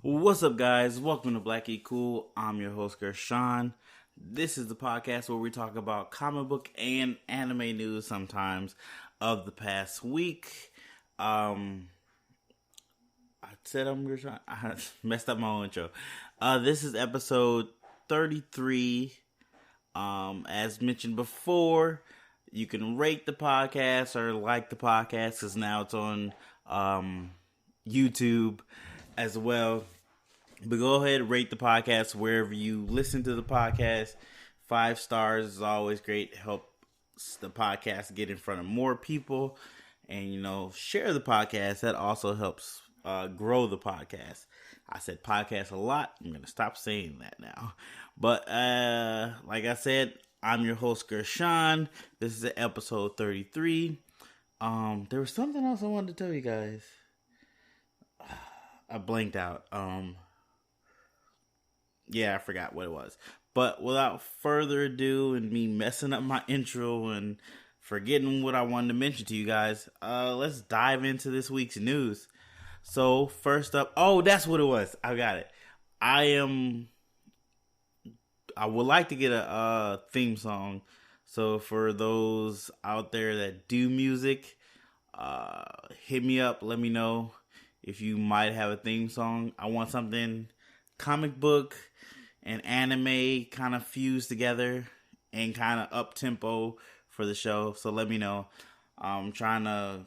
What's up, guys? Welcome to Black Geek Cool. I'm your host, Gershon. This is the podcast where we talk about comic book and anime news sometimes of the past week. I said I'm Gershon. I messed up my own intro. This is episode 33. As mentioned before, you can rate the podcast or like the podcast because now it's on YouTube as well. But go ahead and rate the podcast wherever you listen to the podcast. 5 stars is always great. It helps the podcast get in front of more people. And, share the podcast. That also helps grow the podcast. I said podcast a lot. I'm going to stop saying that now. But like I said, I'm your host, Gershon. This is episode 33. There was something else I wanted to tell you guys. I blanked out. Yeah, I forgot what it was. But without further ado and me messing up my intro and forgetting what I wanted to mention to you guys, let's dive into this week's news. So first up, that's what it was. I got it. I would like to get a theme song. So for those out there that do music, hit me up. Let me know if you might have a theme song. I want something comic book and anime kind of fused together and kind of up tempo for the show. So let me know. I'm trying to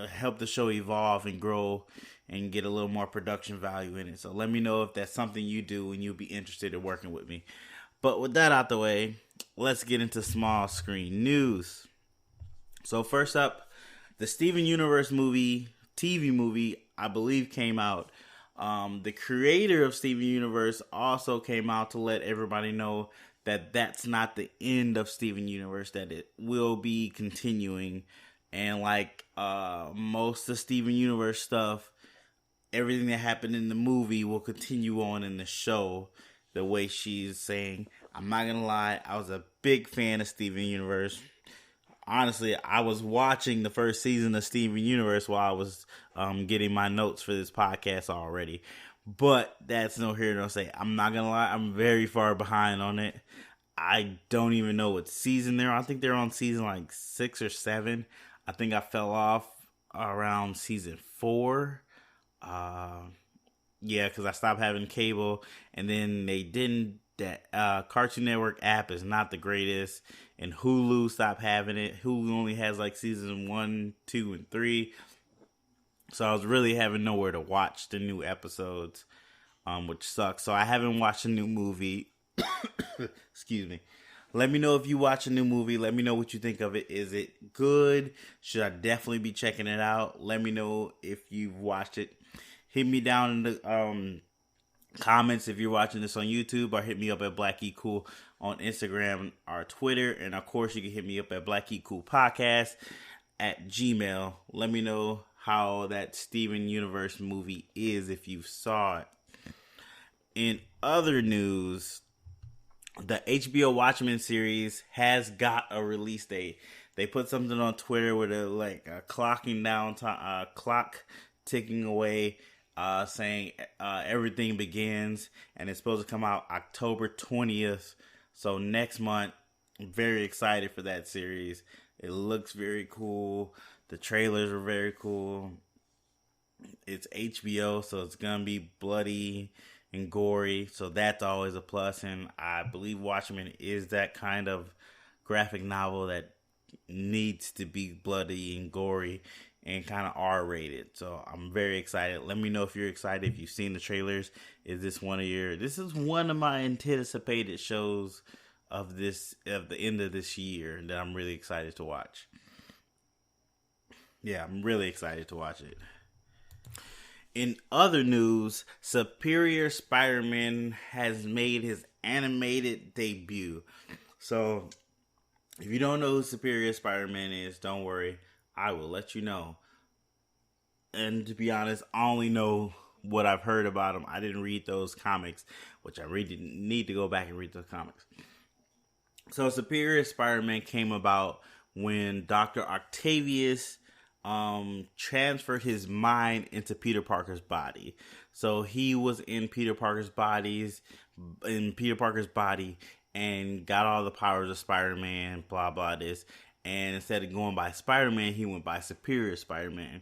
help the show evolve and grow and get a little more production value in it. So let me know if that's something you do and you'll be interested in working with me. But with that out the way, let's get into small screen news. So first up, the Steven Universe TV movie, I believe came out. The creator of Steven Universe also came out to let everybody know that that's not the end of Steven Universe, that it will be continuing. And like most of Steven Universe stuff, everything that happened in the movie will continue on in the show. The way she's saying, I'm not gonna lie, I was a big fan of Steven Universe. Honestly, I was watching the first season of Steven Universe while I was getting my notes for this podcast already. But that's no here nor say. I'm not gonna lie, I'm very far behind on it. I don't even know what season they're on. I think they're on season like 6 or 7. I think I fell off around season 4. Yeah, because I stopped having cable, and then they didn't. That Cartoon Network app is not the greatest, and Hulu stopped having it. Hulu only has like season 1, 2, and 3, so I was really having nowhere to watch the new episodes, which sucks. So I haven't watched a new movie. Excuse me. Let me know if you watch a new movie. Let me know what you think of it. Is it good? Should I definitely be checking it out? Let me know if you've watched it. Hit me down in the comments if you're watching this on YouTube, or hit me up at Black Geek Cool on Instagram or Twitter. And of course, you can hit me up at Black Geek Cool Podcast at Gmail. Let me know how that Steven Universe movie is if you saw it. In other news, the HBO Watchmen series has got a release date. They put something on Twitter with a clocking down time, clock ticking away, saying everything begins, and it's supposed to come out October 20th. So next month. I'm very excited for that series. It looks very cool. The trailers are very cool. It's HBO, so it's gonna be bloody and gory, so that's always a plus. And I believe Watchmen is that kind of graphic novel that needs to be bloody and gory and kind of R-rated. So I'm very excited. Let me know if you're excited, if you've seen the trailers. This is one of my anticipated shows of the end of this year that I'm really excited to watch. Yeah, I'm really excited to watch it. In other news, Superior Spider-Man has made his animated debut. So, if you don't know who Superior Spider-Man is, don't worry. I will let you know. And to be honest, I only know what I've heard about him. I didn't read those comics, which I really need to go back and read those comics. So, Superior Spider-Man came about when Dr. Octavius transferred his mind into Peter Parker's body. So he was in Peter Parker's body and got all the powers of Spider-Man, blah, blah, this. And instead of going by Spider-Man, he went by Superior Spider-Man.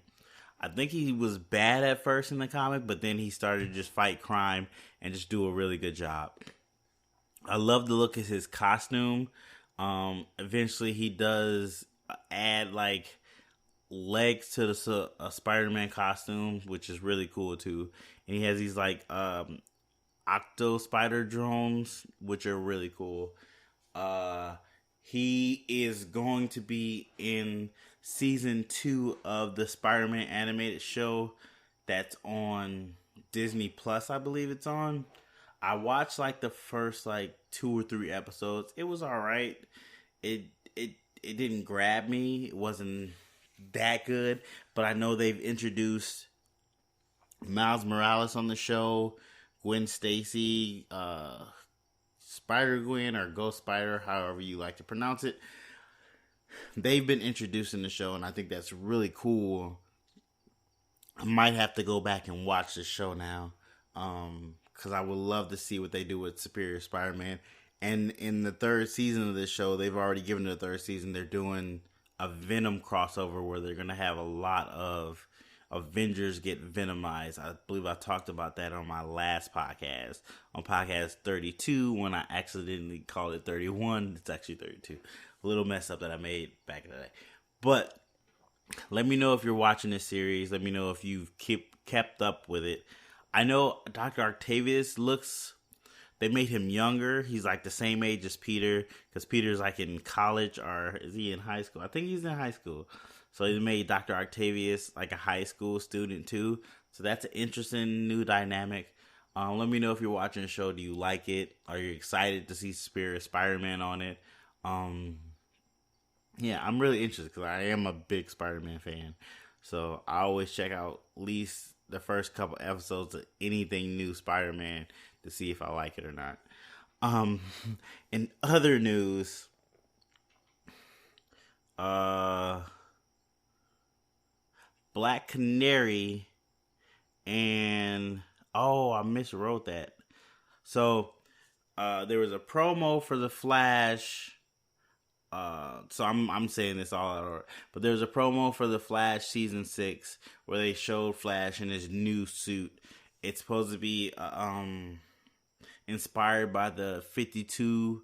I think he was bad at first in the comic, but then he started to just fight crime and just do a really good job. I love the look of his costume. Eventually he does add like legs to the Spider-Man costume, which is really cool too. And he has these like octo spider drones, which are really cool. He is going to be in season 2 of the Spider-Man animated show that's on Disney Plus, I believe it's on. I watched like the first like 2 or 3 episodes. It was all right. It didn't grab me. It wasn't that good, but I know they've introduced Miles Morales on the show, Gwen Stacy, Spider-Gwen or Ghost Spider, however you like to pronounce it. They've been introduced in the show, and I think that's really cool. I might have to go back and watch the show now, because I would love to see what they do with Superior Spider-Man. And in the 3rd season of this show, they've already given the 3rd season, they're doing a Venom crossover where they're going to have a lot of Avengers get Venomized. I believe I talked about that on my last podcast, on podcast 32, when I accidentally called it 31. It's actually 32. A little mess up that I made back in the day. But let me know if you're watching this series. Let me know if you've kept up with it. I know Dr. Octavius they made him younger. He's like the same age as Peter, because Peter's like in college, or is he in high school? I think he's in high school. So they made Dr. Octavius like a high school student too. So that's an interesting new dynamic. Let me know if you're watching the show. Do you like it? Are you excited to see Superior Spider-Man on it? Yeah, I'm really interested because I am a big Spider-Man fan. So I always check out at least the first couple episodes of anything new Spider-Man to see if I like it or not. In other news, Black Canary and I miswrote that. So there was a promo for the Flash. So I'm saying this all out of order, but there was a promo for the Flash season 6 where they showed Flash in his new suit. It's supposed to be inspired by the 52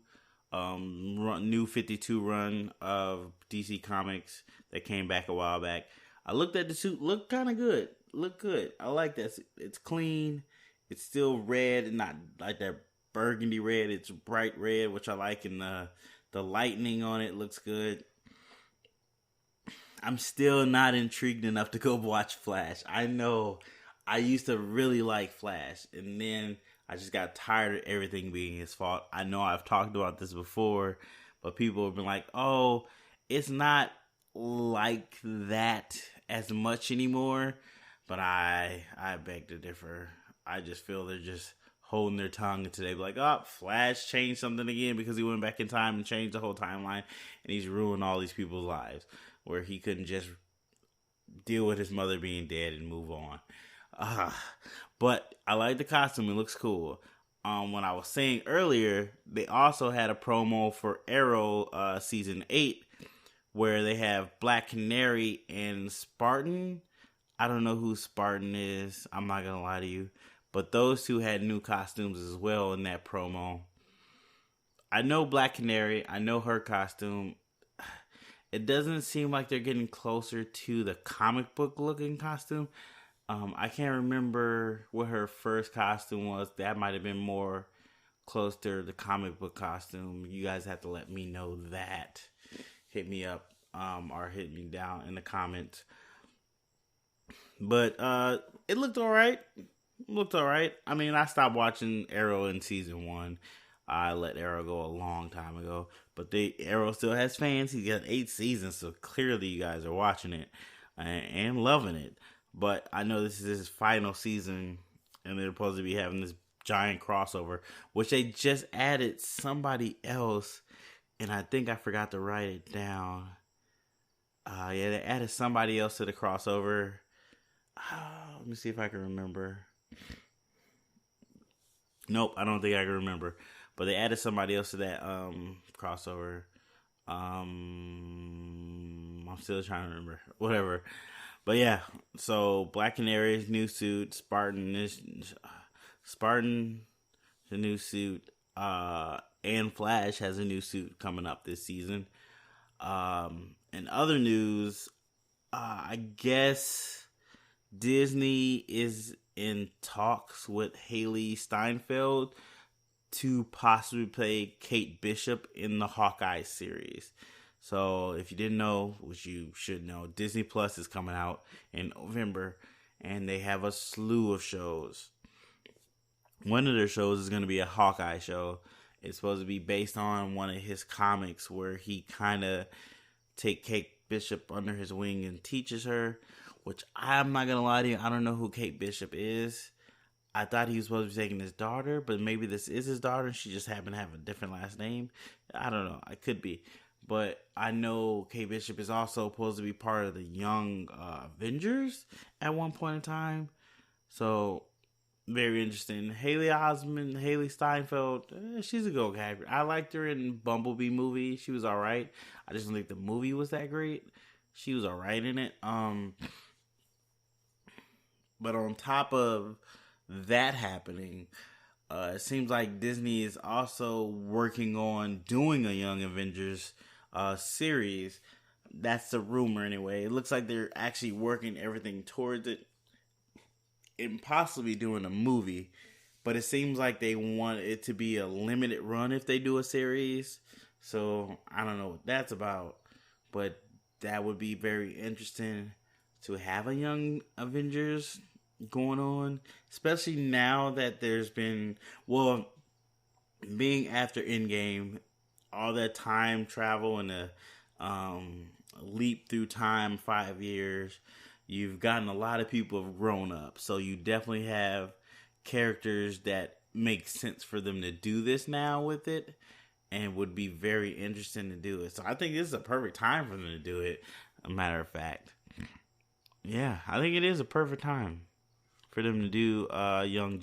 new 52 run of DC Comics that came back a while back. I looked at the suit, looked kind of good. Looked good. I like that. It's clean. It's still red and not like that burgundy red. It's bright red, which I like, and the lightning on it looks good. I'm still not intrigued enough to go watch Flash. I know I used to really like Flash, and then I just got tired of everything being his fault. I know I've talked about this before, but people have been like, oh, it's not like that as much anymore. But I beg to differ. I just feel they're just holding their tongue until they be like, oh, Flash changed something again because he went back in time and changed the whole timeline, and he's ruined all these people's lives, where he couldn't just deal with his mother being dead and move on. But I like the costume. It looks cool. When I was saying earlier, they also had a promo for Arrow season 8 where they have Black Canary and Spartan. I don't know who Spartan is. I'm not going to lie to you. But those two had new costumes as well in that promo. I know Black Canary. I know her costume. It doesn't seem like they're getting closer to the comic book looking costume. I can't remember what her first costume was. That might have been more close to the comic book costume. You guys have to let me know that. Hit me up or hit me down in the comments. But it looked alright. I mean, I stopped watching Arrow in season 1. I let Arrow go a long time ago. But Arrow still has fans. He's got 8 seasons, so clearly you guys are watching it and loving it. But I know this is his final season, and they're supposed to be having this giant crossover, which they just added somebody else, and I think I forgot to write it down. Yeah, they added somebody else to the crossover. Let me see if I can remember. Nope, I don't think I can remember. But they added somebody else to that crossover. I'm still trying to remember. Whatever. But yeah, so Black Canary's new suit, Spartan, the new suit, and Flash has a new suit coming up this season. In other news, I guess Disney is in talks with Haley Steinfeld to possibly play Kate Bishop in the Hawkeye series. So if you didn't know, which you should know, Disney Plus is coming out in November, and they have a slew of shows. One of their shows is going to be a Hawkeye show. It's supposed to be based on one of his comics where he kind of take Kate Bishop under his wing and teaches her, which I'm not going to lie to you, I don't know who Kate Bishop is. I thought he was supposed to be taking his daughter, but maybe this is his daughter and she just happened to have a different last name. I don't know. I could be. But I know Kate Bishop is also supposed to be part of the Young Avengers at one point in time. So, very interesting. Haley Steinfeld, she's a good character. I liked her in Bumblebee movie. She was alright. I just don't think the movie was that great. She was alright in it. But on top of that happening, it seems like Disney is also working on doing a Young Avengers series. That's the rumor anyway. It looks like they're actually working everything towards it and possibly doing a movie. But it seems like they want it to be a limited run if they do a series. So I don't know what that's about. But that would be very interesting to have a Young Avengers going on, especially now that there's been, well, being after Endgame, all that time travel and the leap through time, 5 years, you've gotten a lot of people have grown up, so you definitely have characters that make sense for them to do this now with it, and would be very interesting to do it. So I think this is a perfect time for them to do it, a matter of fact. Yeah, I think it is a perfect time for them to do Young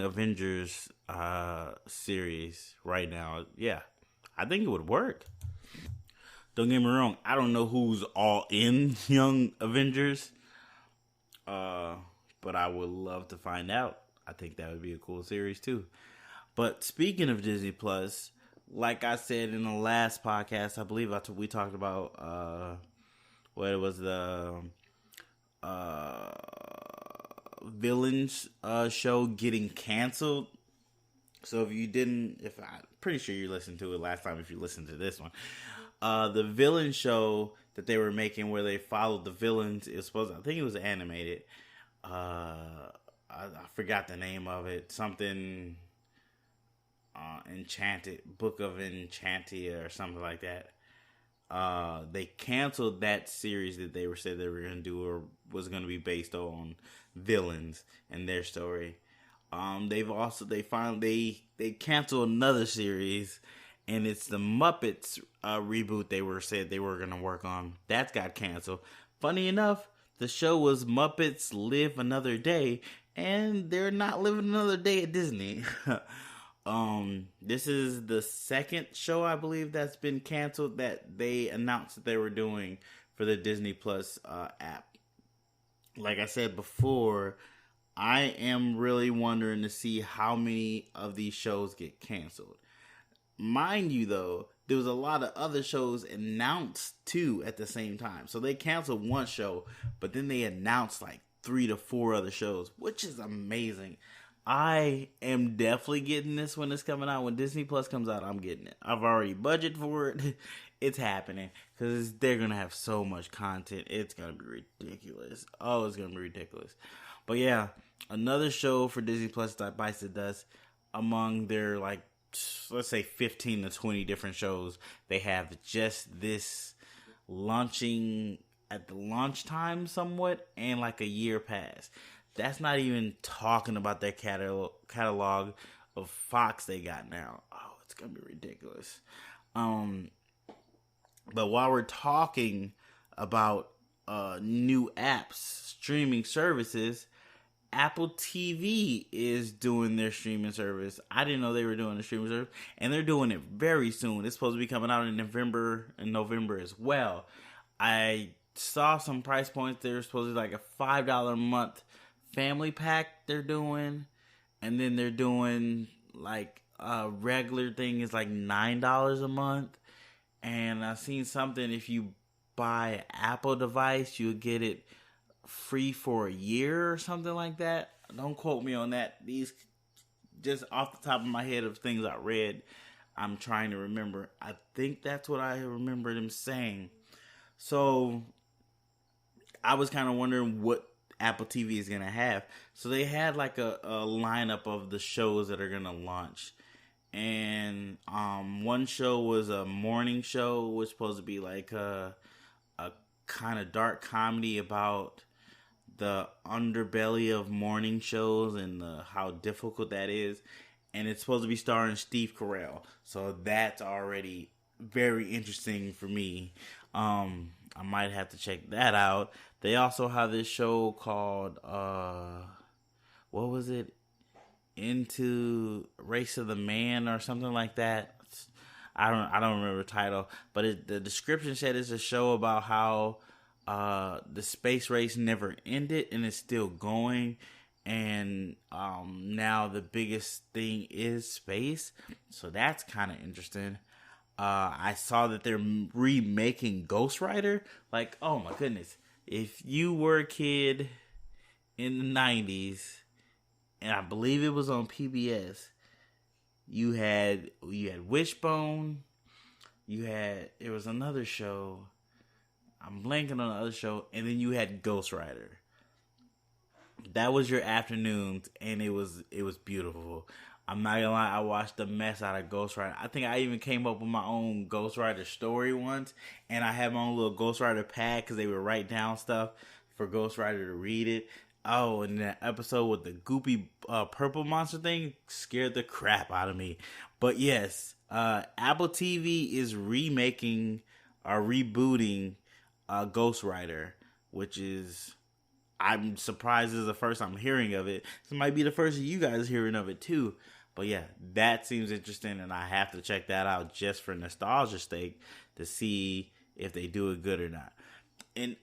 Avengers series right now. Yeah, I think it would work. Don't get me wrong, I don't know who's all in Young Avengers, but I would love to find out. I think that would be a cool series too. But speaking of Disney Plus, like I said in the last podcast, I believe we talked about what it was, the Villains show getting canceled. So if you didn't, I'm pretty sure you listened to it last time if you listened to this one. The Villain show that they were making where they followed the villains, I think it was animated. I forgot the name of it. Something Enchanted, Book of Enchantia or something like that. They canceled that series that they said they were going to do, or was going to be based on villains and their story. They canceled another series, and it's the Muppets reboot they said they were going to work on. That got canceled. Funny enough, the show was Muppets Live Another Day, and they're not living another day at Disney. This is the second show, I believe, that's been canceled that they announced that they were doing for the Disney Plus app. Like I said before, I am really wondering to see how many of these shows get canceled. Mind you, though, there was a lot of other shows announced too at the same time. So they canceled one show, but then they announced like 3 to 4 other shows, which is amazing. I am definitely getting this when it's coming out. When Disney Plus comes out, I'm getting it. I've already budgeted for it. It's happening because they're going to have so much content. It's going to be ridiculous. Oh, it's going to be ridiculous. But yeah, another show for Disney Plus that bites the dust. Among their, like, let's say 15 to 20 different shows, they have just this launching at the launch time somewhat and like a year past. That's not even talking about their catalog of Fox they got now. Oh, it's going to be ridiculous. But while we're talking about new apps, streaming services, Apple TV is doing their streaming service. I didn't know they were doing the streaming service, and they're doing it very soon. It's supposed to be coming out in November as well. I saw some price points. They're supposed to be like a $5 a month family pack they're doing, and then they're doing like a regular thing is like $9 a month. And I've seen something, if you buy an Apple device, you'll get it free for a year or something like that. Don't quote me on that. These, just off the top of my head of things I read, I'm trying to remember. I think that's what I remember them saying. So I was kind of wondering what Apple TV is going to have. So they had like a lineup of the shows that are going to launch. And one show was a morning show, was supposed to be like a kind of dark comedy about the underbelly of morning shows and how difficult that is. And it's supposed to be starring Steve Carell. So that's already very interesting for me. I might have to check that out. They also have this show called, what was it? Into Race of the Man or something like that. I don't remember the title, but the description said it's a show about how the space race never ended and it's still going, and now the biggest thing is space. So that's kind of interesting. I saw that they're remaking Ghost Rider. Like, oh my goodness, if you were a kid in the 90s, and I believe it was on PBS, you had Wishbone, it was another show, I'm blanking on the other show, and then you had Ghost Rider. That was your afternoons, and it was beautiful. I'm not gonna lie, I watched the mess out of Ghost Rider. I think I even came up with my own Ghost Rider story once, and I had my own little Ghost Rider pad because they would write down stuff for Ghost Rider to read it. Oh, and that episode with the goopy purple monster thing scared the crap out of me. But yes, Apple TV is rebooting Ghost Rider, which is, I'm surprised this is the first I'm hearing of it. This might be the first of you guys hearing of it too. But yeah, that seems interesting, and I have to check that out just for nostalgia's sake to see if they do it good or not. And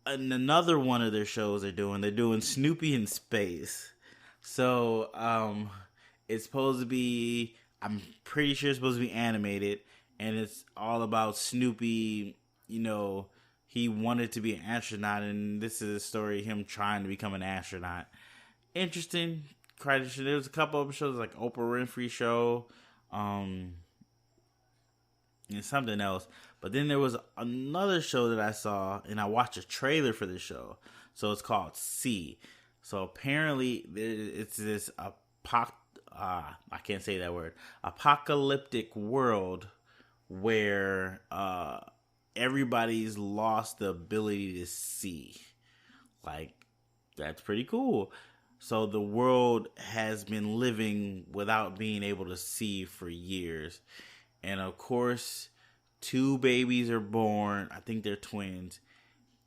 another one of their shows they're doing Snoopy in Space. So it's supposed to be, I'm pretty sure it's supposed to be animated, and it's all about Snoopy. You know, he wanted to be an astronaut, and this is a story of him trying to become an astronaut. Interesting. There was a couple of shows like Oprah Winfrey Show, and something else. But then there was another show that I saw, and I watched a trailer for this show. So it's called C. So apparently it's this I can't say that word, apocalyptic world where everybody's lost the ability to see. Like, that's pretty cool. So the world has been living without being able to see for years. And of course, 2 babies are born. I think they're twins.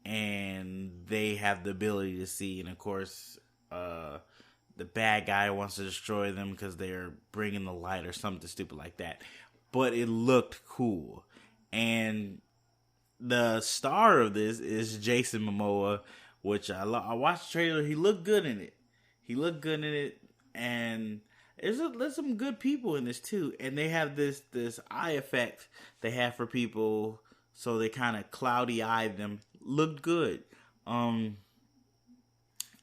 And they have the ability to see. And of course, the bad guy wants to destroy them because they're bringing the light or something stupid like that. But it looked cool. And the star of this is Jason Momoa, which I watched the trailer. He looked good in it. And there's some good people in this too. And they have this eye effect they have for people, so they kind of cloudy eyed them. Looked good. I'm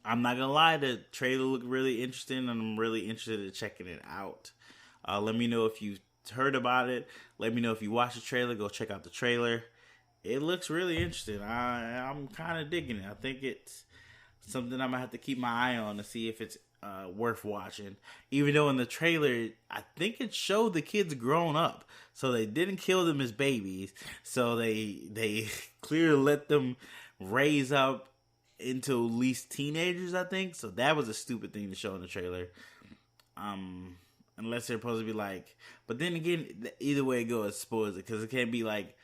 not gonna lie, the trailer looked really interesting, and I'm really interested in checking it out. Let me know if you heard about it. Let me know if you watched the trailer. Go check out the trailer. It looks really interesting. I'm kind of digging it. I think it's something I'm gonna have to keep my eye on to see if it's worth watching. Even though in the trailer, I think it showed the kids grown up, so they didn't kill them as babies. So they clearly let them raise up into at least teenagers, I think. So that was a stupid thing to show in the trailer. Unless they're supposed to be like, but then again, either way it goes, spoils it, because it can't be like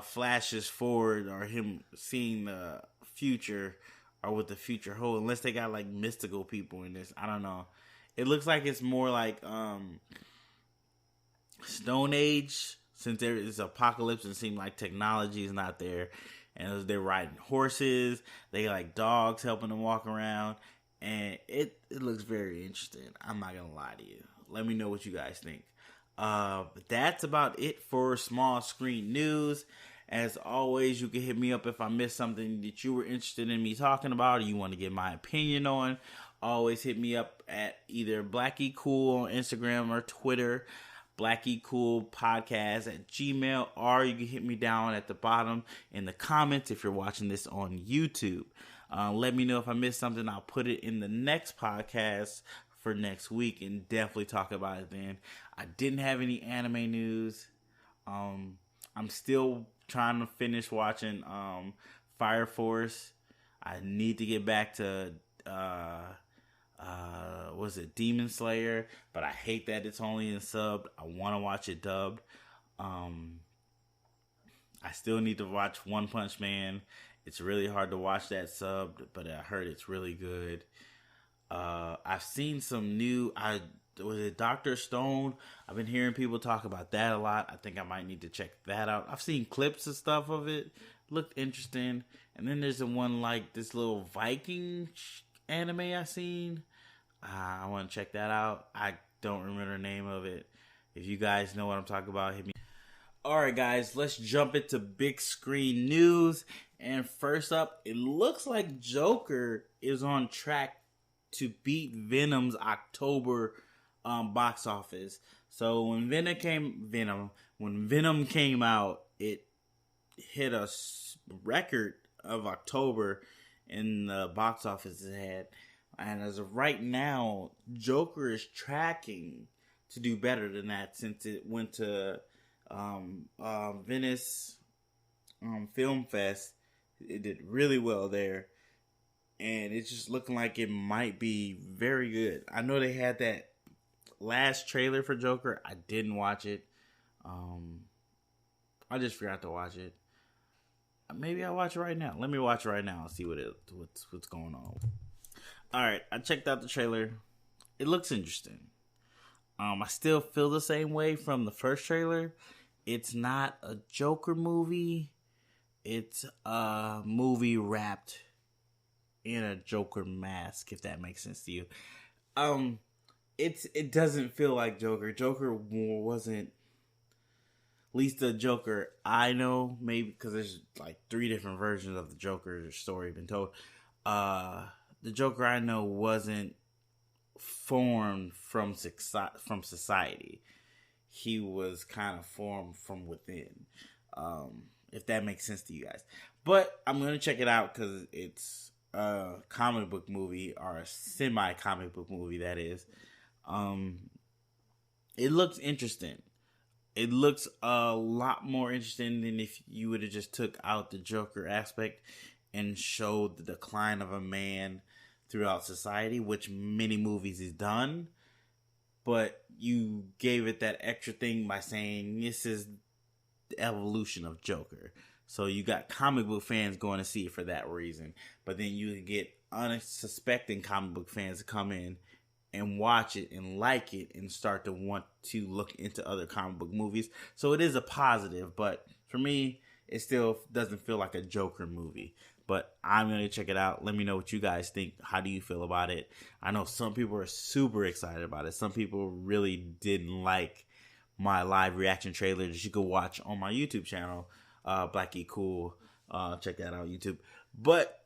flashes forward or him seeing the future or what the future holds, unless they got like mystical people in this. I don't know. It looks like it's more like Stone Age, since there is apocalypse and it seems like technology is not there, and they're riding horses, they like dogs helping them walk around, and it looks very interesting. I'm not gonna lie to you. Let me know what you guys think. But that's about it for small screen news. As always, you can hit me up if I missed something that you were interested in me talking about or you want to get my opinion on. Always hit me up at either BlackieCool on Instagram or Twitter, BlackieCoolPodcast at Gmail, or you can hit me down at the bottom in the comments if you're watching this on YouTube. Let me know if I missed something. I'll put it in the next podcast for next week and definitely talk about it then. I didn't have any anime news. I'm still trying to finish watching Fire Force. I need to get back to Demon Slayer, but I hate that it's only in subbed. I want to watch it dubbed. I still need to watch One Punch Man. It's really hard to watch that subbed, but I heard it's really good. I've seen some new, was it Dr. Stone? I've been hearing people talk about that a lot. I think I might need to check that out. I've seen clips and stuff of it. Looked interesting. And then there's the one like this little Viking anime I seen. I want to check that out. I don't remember the name of it. If you guys know what I'm talking about, hit me. Alright guys, let's jump into big screen news. And first up, it looks like Joker is on track to beat Venom's October box office. So when Venom came out, it hit a record of October in the box office it had. And as of right now, Joker is tracking to do better than that since it went to Venice Film Fest. It did really well there. And it's just looking like it might be very good. I know they had that last trailer for Joker. I didn't watch it. I just forgot to watch it. Maybe I'll watch it right now. Let me watch it right now and see what's going on. Alright, I checked out the trailer. It looks interesting. I still feel the same way from the first trailer. It's not a Joker movie. It's a movie wrapped in a Joker mask, if that makes sense to you. It doesn't feel like Joker. Joker wasn't, at least the Joker I know, maybe because there's like 3 different versions of the Joker story been told. The Joker I know wasn't formed from society. He was kind of formed from within. If that makes sense to you guys. But I'm going to check it out because it's a comic book movie, or a semi-comic book movie, that is. It looks interesting. It looks a lot more interesting than if you would have just took out the Joker aspect and showed the decline of a man throughout society, which many movies has done. But you gave it that extra thing by saying this is the evolution of Joker. So you got comic book fans going to see it for that reason. But then you get unsuspecting comic book fans to come in and watch it and like it and start to want to look into other comic book movies. So it is a positive, but for me, it still doesn't feel like a Joker movie. But I'm going to check it out. Let me know what you guys think. How do you feel about it? I know some people are super excited about it. Some people really didn't like my live reaction trailer that you could watch on my YouTube channel, BlackieCool. Check that out, YouTube. But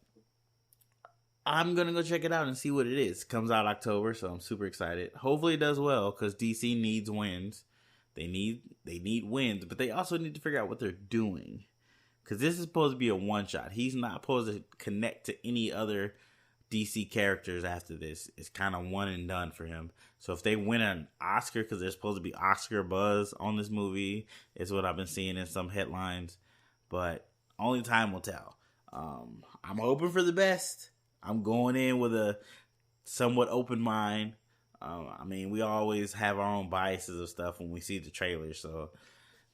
I'm going to go check it out and see what it is. It comes out October, so I'm super excited. Hopefully it does well, because DC needs wins. They need wins, but they also need to figure out what they're doing. Because this is supposed to be a one-shot. He's not supposed to connect to any other DC characters after this. It's kind of one and done for him. So if they win an Oscar, because there's supposed to be Oscar buzz on this movie, is what I've been seeing in some headlines. But only time will tell. I'm hoping for the best. I'm going in with a somewhat open mind. I mean, we always have our own biases of stuff when we see the trailer. So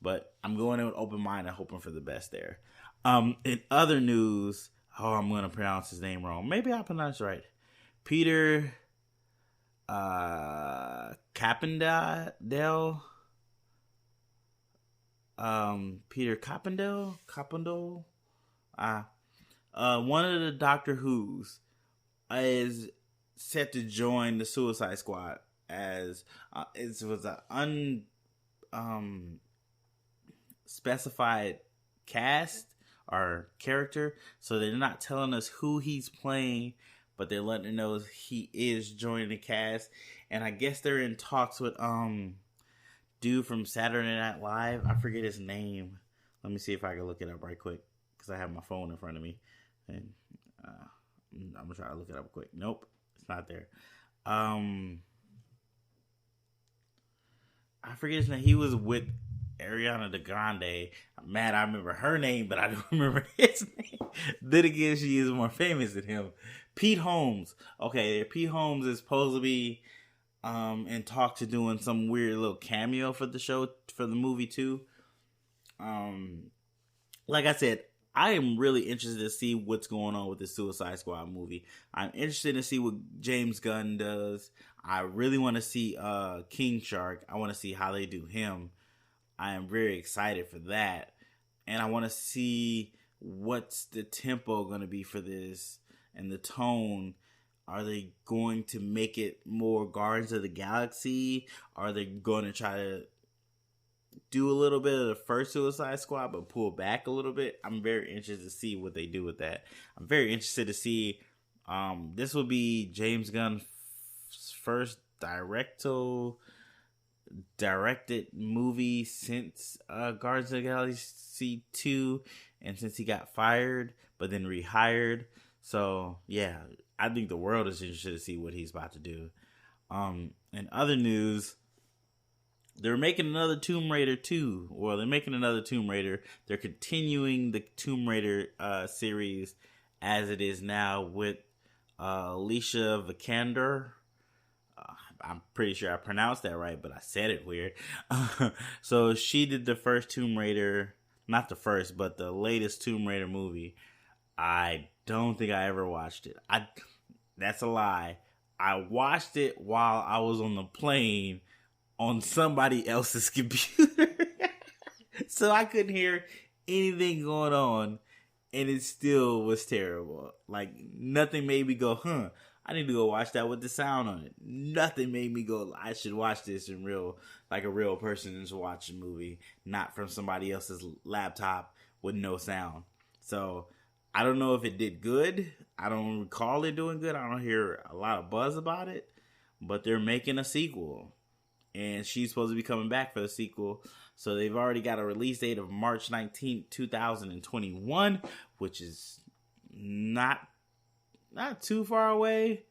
But I'm going in with open mind and hoping for the best there. In other news, I'm going to pronounce his name wrong. Maybe I'll pronounce it right. Peter Capendale. Peter Capendale. One of the Doctor Who's is set to join the Suicide Squad as it was an unspecified cast or character, so they're not telling us who he's playing, but they're letting us know he is joining the cast. And I guess they're in talks with dude from Saturday Night Live. I forget his name. Let me see if I can look it up right quick because I have my phone in front of me, and I'm gonna try to look it up quick. Nope, it's not there. I forget his name. He was with Ariana DeGrande. I'm mad I remember her name, but I don't remember his name. Then again, she is more famous than him. Pete Holmes. Okay, Pete Holmes is supposed to be in talk to doing some weird little cameo for the show, for the movie too. Like I said, I am really interested to see what's going on with the Suicide Squad movie. I'm interested to see what James Gunn does. I really want to see King Shark. I want to see how they do him. I am very excited for that. And I want to see what's the tempo going to be for this and the tone. Are they going to make it more Guardians of the Galaxy? Are they going to try to do a little bit of the first Suicide Squad but pull back a little bit? I'm very interested to see what they do with that. I'm very interested to see. This will be James Gunn's first directed movie since Guardians of the Galaxy 2, and since he got fired but then rehired. So yeah, I think the world is interested to see what he's about to do. In other news, they're making another Tomb Raider 2. Well, they're making another Tomb Raider. They're continuing the Tomb Raider series as it is now with Alicia Vikander. I'm pretty sure I pronounced that right, but I said it weird. So she did the first Tomb Raider, not the first, but the latest Tomb Raider movie. I don't think I ever watched it. That's a lie. I watched it while I was on the plane on somebody else's computer. So I couldn't hear anything going on, and it still was terrible. Like, nothing made me go, I need to go watch that with the sound on it. Nothing made me go, I should watch this in real, like a real person is watching a movie, not from somebody else's laptop with no sound. So I don't know if it did good. I don't recall it doing good. I don't hear a lot of buzz about it, but they're making a sequel, and she's supposed to be coming back for the sequel. So they've already got a release date of March 19th, 2021, which is not too far away,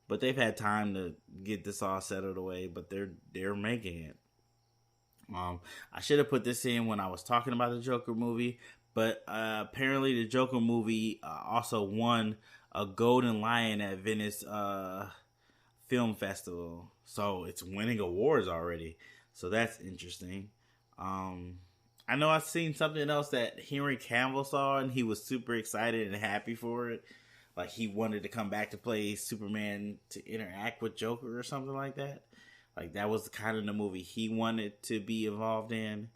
but they've had time to get this all settled away, but they're making it. I should have put this in when I was talking about the Joker movie, but apparently the Joker movie also won a Golden Lion at Venice Film Festival. So it's winning awards already. So that's interesting. I know I've seen something else that Henry Cavill saw, and he was super excited and happy for it. Like, he wanted to come back to play Superman to interact with Joker or something like that. Like, that was kind of the movie he wanted to be involved in,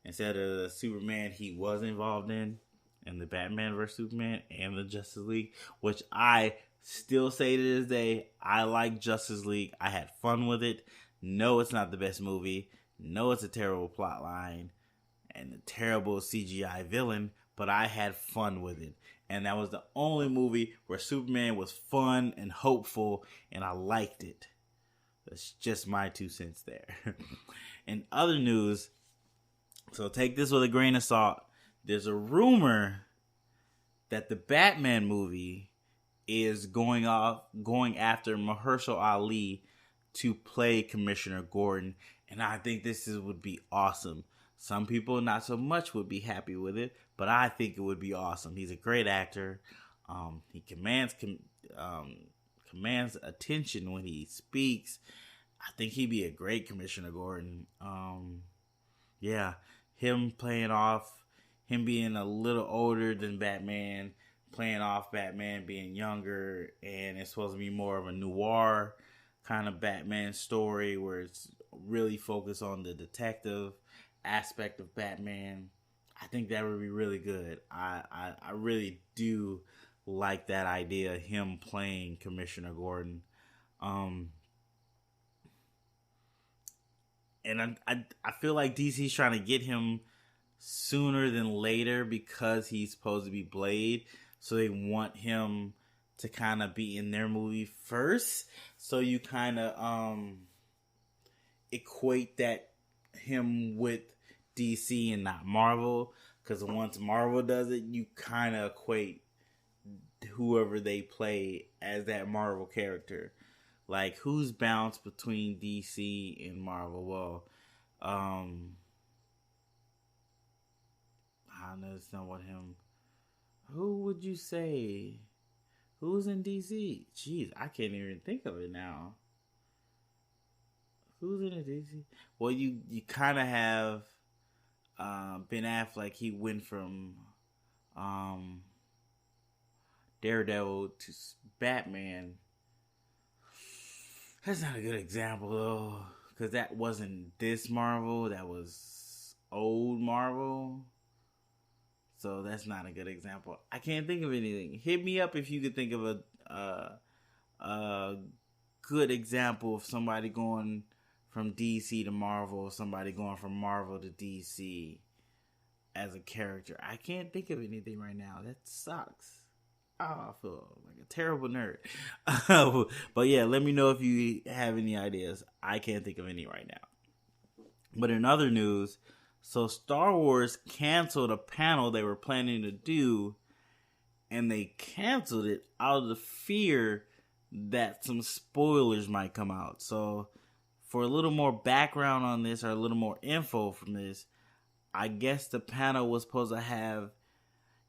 instead of the Superman he was involved in the Batman vs. Superman and the Justice League, which I still say to this day, I like Justice League. I had fun with it. No, it's not the best movie. No, it's a terrible plot line and a terrible CGI villain, but I had fun with it. And that was the only movie where Superman was fun and hopeful, and I liked it. That's just my 2 cents there. In other news, so take this with a grain of salt. There's a rumor that the Batman movie is going after Mahershala Ali to play Commissioner Gordon, and I think would be awesome. Some people not so much would be happy with it, but I think it would be awesome. He's a great actor. He commands attention when he speaks. I think he'd be a great Commissioner Gordon. Yeah, him being a little older than Batman, playing off Batman being younger, and it's supposed to be more of a noir kind of Batman story where it's really focused on the detective aspect of Batman. I think that would be really good. I really do like that idea, him playing Commissioner Gordon. And I feel like DC's trying to get him sooner than later because he's supposed to be Blade. So they want him to kind of be in their movie first. So you kind of equate that him with DC and not Marvel. Because once Marvel does it, you kind of equate whoever they play as that Marvel character. Like, who's bounced between DC and Marvel? Well, I know it's not what him. Who would you say? Who's in DC? Jeez, I can't even think of it now. Who's in DC? Well, you kind of have Ben Affleck. He went from Daredevil to Batman. That's not a good example, though, because that wasn't this Marvel. That was old Marvel. So that's not a good example. I can't think of anything. Hit me up if you could think of a good example of somebody going from DC to Marvel, or somebody going from Marvel to DC as a character. I can't think of anything right now. That sucks. Oh, I feel like a terrible nerd. But yeah, let me know if you have any ideas. I can't think of any right now. But in other news, so Star Wars canceled a panel they were planning to do, and they canceled it out of the fear that some spoilers might come out. So for a little more background on this, or a little more info from this, I guess the panel was supposed to have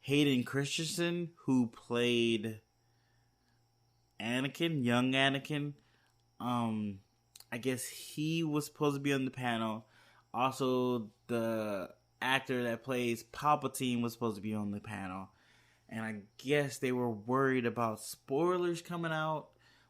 Hayden Christensen, who played Anakin, young Anakin. I guess he was supposed to be on the panel. Also, the actor that plays Palpatine was supposed to be on the panel. And I guess they were worried about spoilers coming out,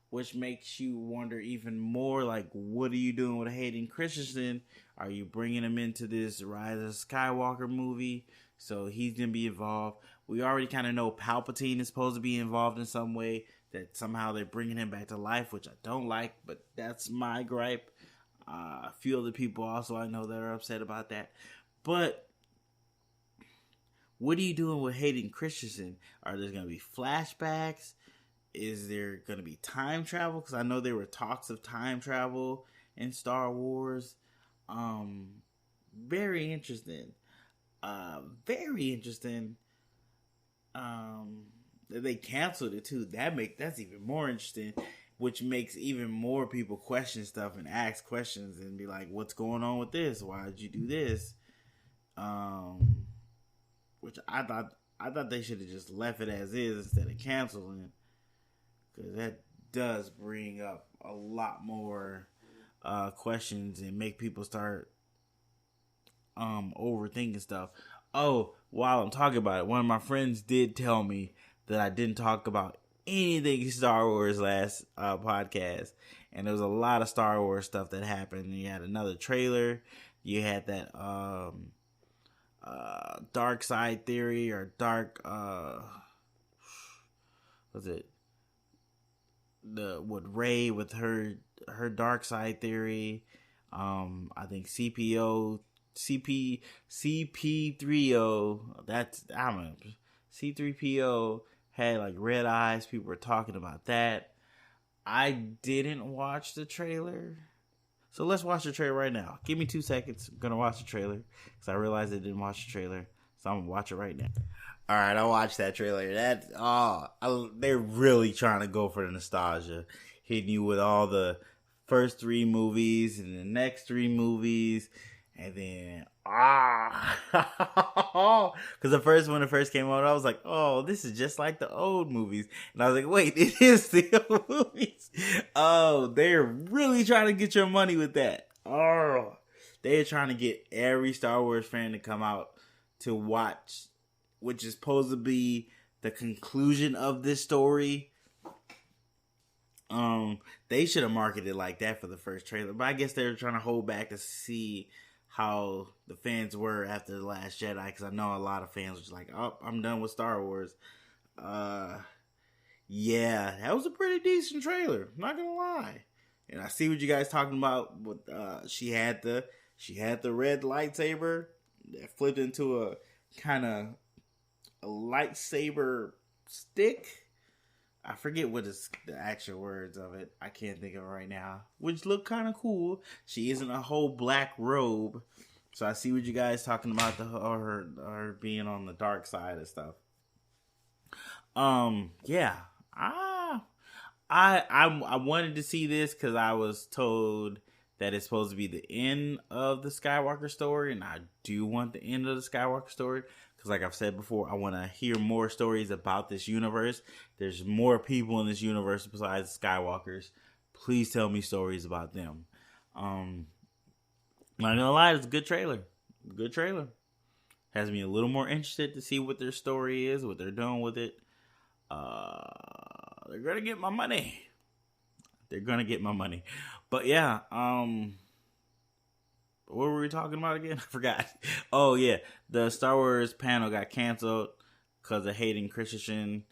which makes you wonder even more, like, what are you doing with Hayden Christensen? Are you bringing him into this Rise of Skywalker movie? So he's going to be involved. We already kind of know Palpatine is supposed to be involved in some way, that somehow they're bringing him back to life, which I don't like, but that's my gripe. A few other people also I know that are upset about that. But what are you doing with Hayden Christensen? Are there going to be flashbacks? Is there going to be time travel? Because I know there were talks of time travel in Star Wars. Very interesting. Very interesting. They canceled it too. That's even more interesting, which makes even more people question stuff and ask questions and be like, "What's going on with this? Why did you do this?" Which I thought they should have just left it as is instead of canceling it, because that does bring up a lot more questions and make people start overthinking stuff. Oh, while I'm talking about it, one of my friends did tell me that I didn't talk about anything Star Wars last podcast, and there was a lot of Star Wars stuff that happened. You had another trailer, you had that dark side theory, or dark was it with Rey with her dark side theory. I think CP3O, that's, I don't know, C3PO had like red eyes. People were talking about that. I didn't watch the trailer, so let's watch the trailer right now. Give me 2 seconds. I'm gonna watch the trailer because I realized I didn't watch the trailer, so I'm gonna watch it right now. All right, I watched that trailer. They're really trying to go for the nostalgia, hitting you with all the first 3 movies and the next 3 movies. And then, because when it first came out, I was like, oh, this is just like the old movies. And I was like, wait, it is the old movies. Oh, they're really trying to get your money with that. Oh, they are trying to get every Star Wars fan to come out to watch, which is supposed to be the conclusion of this story. They should have marketed it like that for the first trailer, but I guess they were trying to hold back to see how the fans were after The Last Jedi, because I know a lot of fans were just like, oh, I'm done with Star Wars. Yeah, that was a pretty decent trailer, I'm not gonna lie. And I see what you guys talking about with she had the red lightsaber that flipped into a kind of a lightsaber stick. I forget what is the actual words of it. I can't think of it right now. Which looked kind of cool. She isn't a whole black robe. So I see what you guys talking about her being on the dark side and stuff. Yeah. I wanted to see this because I was told that it's supposed to be the end of the Skywalker story, and I do want the end of the Skywalker story. Because like I've said before, I want to hear more stories about this universe. There's more people in this universe besides Skywalkers. Please tell me stories about them. I'm not gonna lie, it's a good trailer. Good trailer. Has me a little more interested to see what their story is, what they're doing with it. They're gonna get my money. They're gonna get my money. But yeah, what were we talking about again? I forgot. Oh, yeah. The Star Wars panel got canceled because of Hayden Christensen.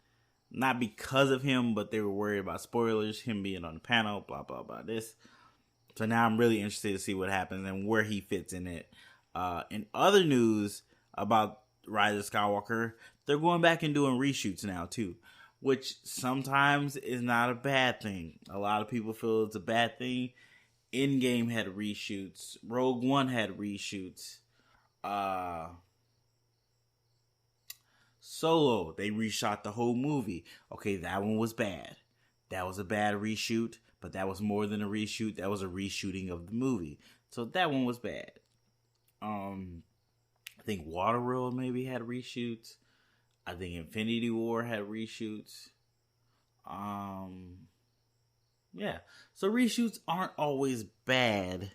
Not because of him, but they were worried about spoilers, him being on the panel, blah, blah, blah, this. So now I'm really interested to see what happens and where he fits in it. In other news about Rise of Skywalker, they're going back and doing reshoots now, too. Which sometimes is not a bad thing. A lot of people feel it's a bad thing. Endgame had reshoots. Rogue One had reshoots. Solo, they reshot the whole movie. Okay, that one was bad. That was a bad reshoot, but that was more than a reshoot. That was a reshooting of the movie. So that one was bad. I think Waterworld maybe had reshoots. I think Infinity War had reshoots. Yeah, so reshoots aren't always bad,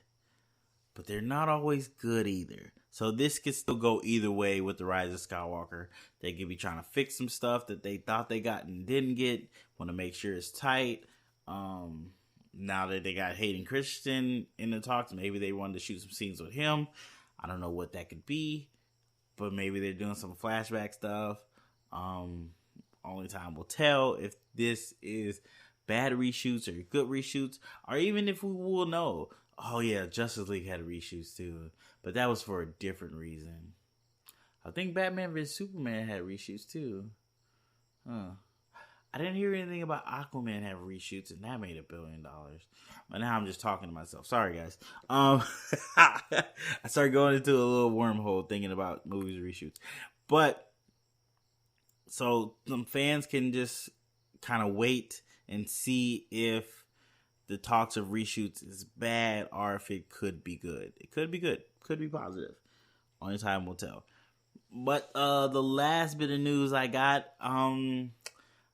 but they're not always good either. So this could still go either way with the Rise of Skywalker. They could be trying to fix some stuff that they thought they got and didn't get. Want to make sure it's tight. Now that they got Hayden Christensen in the talks, maybe they wanted to shoot some scenes with him. I don't know what that could be, but maybe they're doing some flashback stuff. Only time will tell if this is bad reshoots or good reshoots, or even if we will know. Oh yeah, Justice League had reshoots too, but that was for a different reason. I think Batman vs Superman had reshoots too. I didn't hear anything about Aquaman having reshoots, and that made $1 billion. But now I'm just talking to myself. Sorry guys. I started going into a little wormhole thinking about movies reshoots, but so some fans can just kind of wait and see if the talks of reshoots is bad or if it could be good. It could be good. Could be positive. Only time will tell. But the last bit of news I got,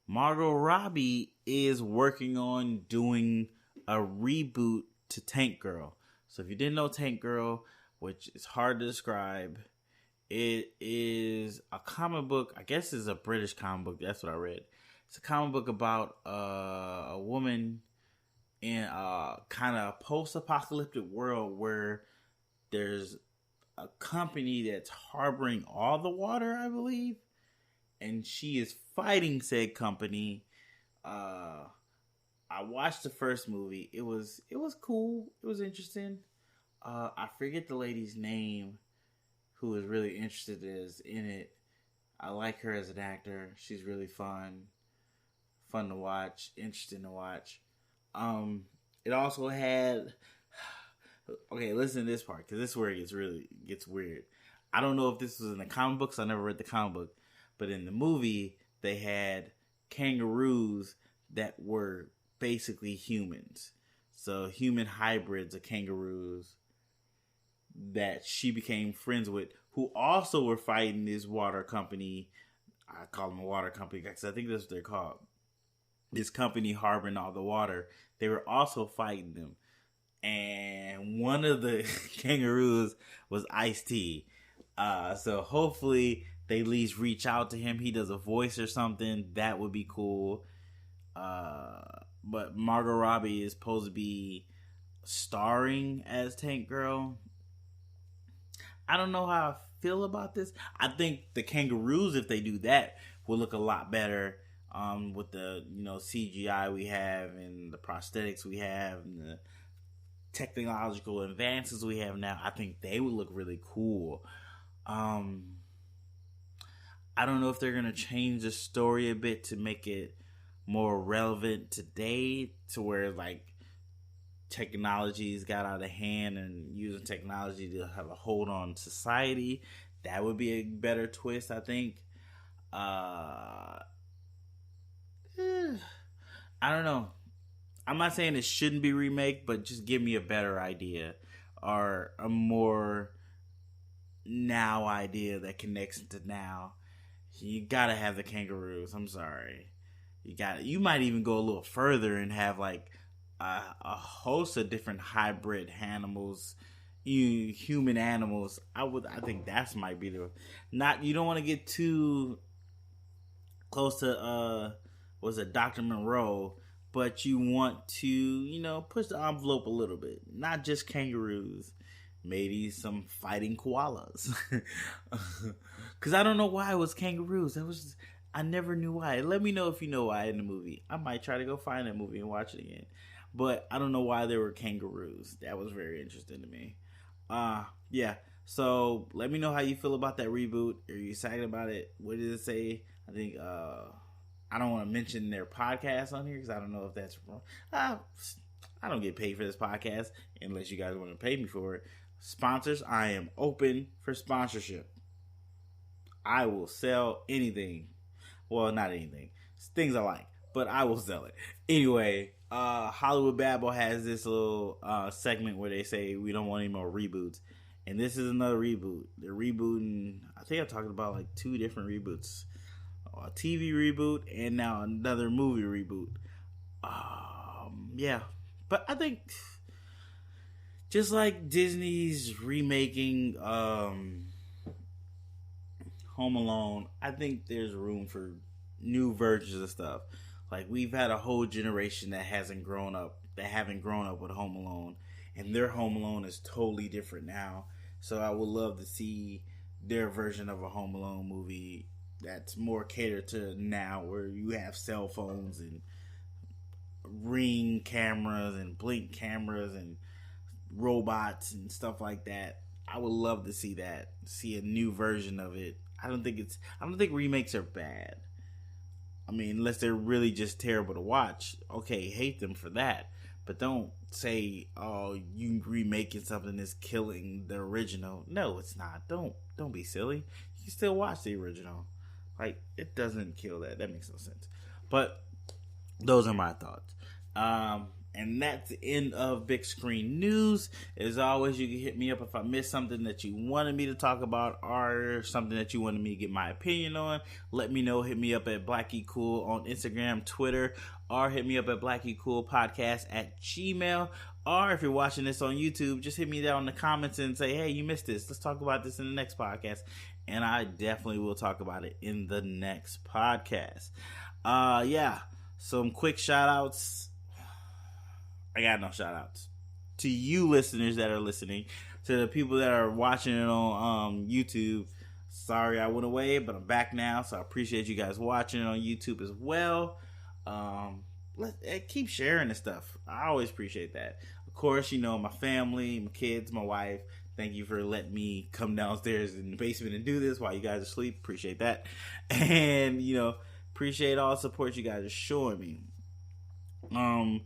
Margot Robbie is working on doing a reboot to Tank Girl. So if you didn't know Tank Girl, which is hard to describe, it is a comic book. I guess it's a British comic book. That's what I read. It's a comic book about a woman in a kind of post-apocalyptic world where there's a company that's harboring all the water, I believe, and she is fighting said company. I watched the first movie. It was cool. It was interesting. I forget the lady's name who is really interested in it. I like her as an actor. She's really fun to watch, interesting to watch. It also had, okay, listen to this part, because this is where it gets weird. I don't know if this was in the comic books. I never read the comic book, but in the movie they had kangaroos that were basically humans, so human hybrids of kangaroos that she became friends with, who also were fighting this water company. I call them a water company because I think that's what they're called. This company harboring all the water. They were also fighting them. and one of the kangaroos was Ice-T. So hopefully they at least reach out to him. He does a voice or something. That would be cool. But Margot Robbie is supposed to be starring as Tank Girl. I don't know how I feel about this. I think the kangaroos, if they do that, will look a lot better with the CGI we have and the prosthetics we have and the technological advances we have now. I think they would look really cool. I don't know if they're gonna change the story a bit to make it more relevant today, to where like technology's got out of hand and using technology to have a hold on society. That would be a better twist, I think. I don't know. I'm not saying it shouldn't be remake, but just give me a better idea or a more now idea that connects to now. You gotta have the kangaroos. I'm sorry. You might even go a little further and have like a host of different hybrid animals, human animals. I think that might be the not. You don't want to get too close to Dr. Monroe, but you want to push the envelope a little bit. Not just kangaroos, maybe some fighting koalas. Because I don't know why it was kangaroos. I never knew why. Let me know if you know why in the movie. I might try to go find that movie and watch it again. But I don't know why there were kangaroos. That was very interesting to me. Yeah. So let me know how you feel about that reboot. Are you excited about it? What did it say? I think I don't want to mention their podcast on here because I don't know if that's wrong. I don't get paid for this podcast unless you guys want to pay me for it. Sponsors, I am open for sponsorship. I will sell anything. Well, not anything. Things I like, but I will sell it. Anyway, Hollywood Babble has this little segment where they say we don't want any more reboots. And this is another reboot. They're rebooting, I think I talked about like 2 different reboots. A TV reboot and now another movie reboot. Yeah. But I think just like Disney's remaking Home Alone, I think there's room for new versions of stuff. Like we've had a whole generation that haven't grown up with Home Alone, and their Home Alone is totally different now. So I would love to see their version of a Home Alone movie that's more catered to now, where you have cell phones and Ring cameras and Blink cameras and robots and stuff like that. I would love to see that. See a new version of it. I don't think remakes are bad. I mean, unless they're really just terrible to watch. Okay, hate them for that. But don't say, oh, you remaking something that's killing the original. No, it's not. Don't be silly. You can still watch the original. Like, it doesn't kill that. That makes no sense. But those are my thoughts. And that's the end of Big Screen News. As always, you can hit me up if I missed something that you wanted me to talk about or something that you wanted me to get my opinion on. Let me know. Hit me up at BlackieCool on Instagram, Twitter, or hit me up at BlackieCoolPodcast@gmail. Or if you're watching this on YouTube, just hit me down in the comments and say, hey, you missed this. Let's talk about this in the next podcast. And I definitely will talk about it in the next podcast. Yeah, some quick shout outs. I got no shout outs to you listeners that are listening. To the people that are watching it on YouTube, sorry I went away, but I'm back now, so I appreciate you guys watching it on YouTube as well. Keep sharing this stuff. I always appreciate that. Of course, my family, my kids, my wife. Thank you for letting me come downstairs in the basement and do this while you guys are asleep. Appreciate that. And, appreciate all the support you guys are showing me. I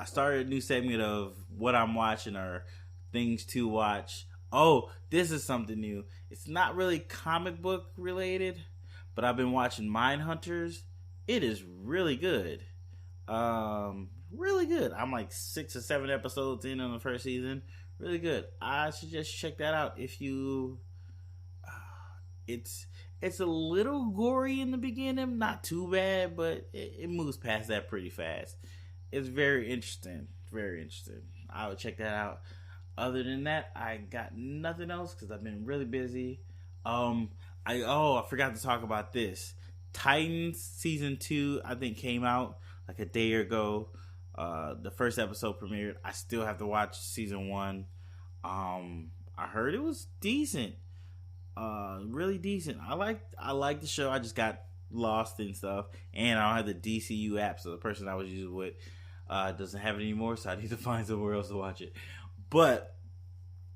started a new segment of what I'm watching or things to watch. Oh, this is something new. It's not really comic book related, but I've been watching Mindhunters. It is really good. Really good. I'm like 6 or 7 episodes in on the first season. Really good. I suggest check that out if you. It's a little gory in the beginning, not too bad, but it moves past that pretty fast. It's very interesting. very interesting. I would check that out. Other than that, I got nothing else because I've been really busy. I forgot to talk about this. Titans season 2, I think, came out like a day ago. The first episode premiered. I still have to watch season 1. I heard it was decent. Really decent. I like the show. I just got lost and stuff, and I don't have the DCU app, so the person I was using with doesn't have it anymore, so I need to find somewhere else to watch it. But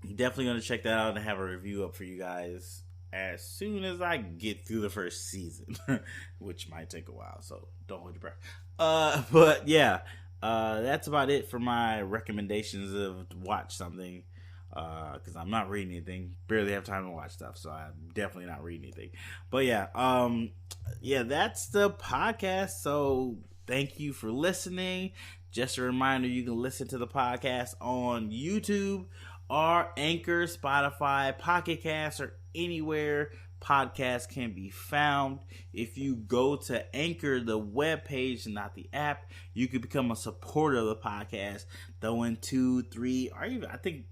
definitely gonna check that out and have a review up for you guys as soon as I get through the first season, which might take a while, so don't hold your breath. But yeah, that's about it for my recommendations of watch something. Because I'm not reading anything, barely have time to watch stuff, so I'm definitely not reading anything. But yeah, that's the podcast. So thank you for listening. Just a reminder, you can listen to the podcast on YouTube or Anchor, Spotify, Pocket Cast, or anywhere podcasts can be found. If you go to Anchor, the webpage, not the app, you can become a supporter of the podcast. Throw in $2, $3, or even I think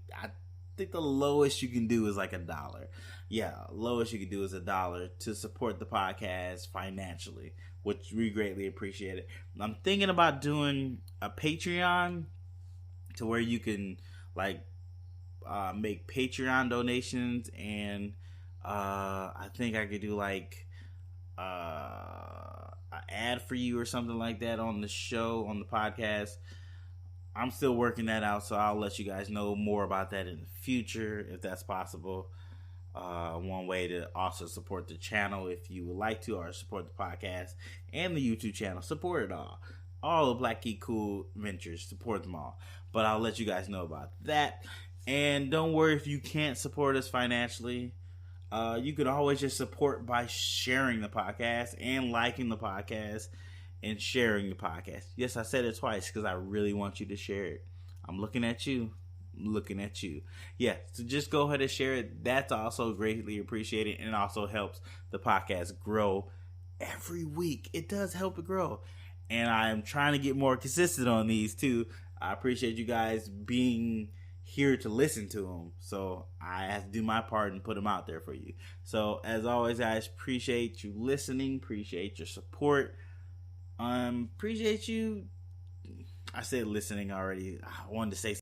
the lowest you can do is like $1. Yeah, lowest you can do is $1 to support the podcast financially, which we greatly appreciate it. I'm thinking about doing a Patreon to where you can make Patreon donations, and I think I could do like an ad for you or something like that on the show, on the podcast. I'm still working that out, so I'll let you guys know more about that in the future if that's possible. One way to also support the channel if you would like to, or support the podcast and the YouTube channel. Support it all the Black Geek Cool ventures. Support them all. But I'll let you guys know about that. And don't worry if you can't support us financially. You can always just support by sharing the podcast and liking the podcast and sharing the podcast. Yes, I said it twice because I really want you to share it. I'm looking at you. Yeah, so just go ahead and share it. That's also greatly appreciated, and it also helps the podcast grow every week. It does help it grow, and I'm trying to get more consistent on these too. I appreciate you guys being here to listen to them, so I have to do my part and put them out there for you. So as always, guys, appreciate you listening, appreciate your support, appreciate you. I said listening already. I wanted to say